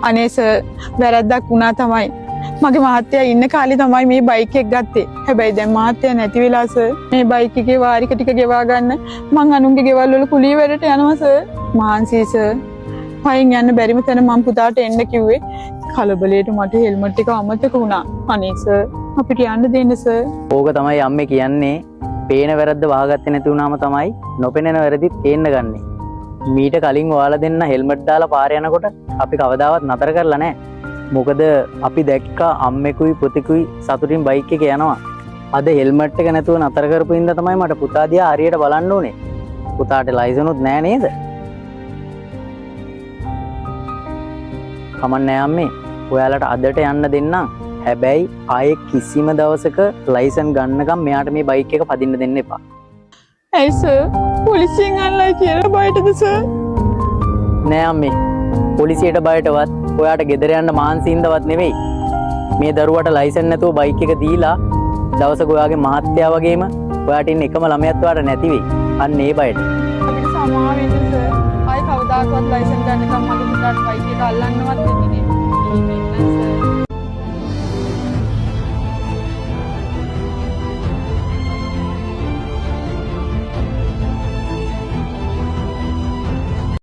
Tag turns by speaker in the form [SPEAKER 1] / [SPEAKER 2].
[SPEAKER 1] අනේ සර් වැරද්දක් වුණා තමයි. මගේ මහත්තයා ඉන්න කාලේ තමයි මේ බයික් එක ගත්තේ. හැබැයි දැන් මහත්තයා නැති වෙලා සර් මේ බයික් එකේ වාරික ටික ගෙවා ගන්න මං අනුන්ගේ ගෙවල් වල කුලිය වැඩට යනවා සර්. මහන්සි සර්. පයින් යන්න බැරිම තැන මං පුතාට එන්න කිව්වේ. කලබලයට මට හෙල්මට් එක අමතක වුණා. අනේ සර් අපිට යන්න දෙන්න සර්.
[SPEAKER 2] ඕක තමයි අම්මේ කියන්නේ. පේන වැරද්ද වහගත්තේ නැති වුණාම තමයි නොපෙනෙන වැරදිත් පේන්න ගන්නෙ. මීට කලින් ඔයාලා දෙන්න හෙල්මට් දාලා පාර යනකොට අපි කවදාවත් නතර කරලා නැහැ. මොකද අපි දැක්කා අම්මෙකුයි පුතෙකුයි සතුටින් බයික් එකේ යනවා. අද හෙල්මට් එක නැතුව නතර කරපු ඉඳ තමයි මට පුතා දිහා හරියට බලන්න ඕනේ. පුතාට ලයිසනුත් නැහැ නේද? කමන්නේ අම්මේ. ඔයාලට අදට යන්න දෙන්නම්. හැබැයි ආයේ කිසිම දවසක ලයිසන් ගන්නකම් මෙයාට මේ බයික් එක පදින්න දෙන්න එපා.
[SPEAKER 1] ඇයි සර් පොලිසියෙන් අල්ලයි කියලා බයටද සර්?
[SPEAKER 2] නෑ අම්මේ. පොලිසියට බයටවත් ඔයාට ගෙදර යන්න මාන්සින්දවත් නෙවෙයි. මේ දරුවට ලයිසන් නැතුව බයික් එක දීලා දවසක ඔයාගේ මහත්තයා වගේම ඔයාට ඉන්න එකම ළමයාත් ඔයාට නැති වෙයි. අන්න ඒ බයට.
[SPEAKER 1] අපිට සමාවෙන්න සර්. ආයි කවදාකවත් ලයිසන් ගන්නකම් මගේ පුතාට බයික් එක අල්ලන්නවත්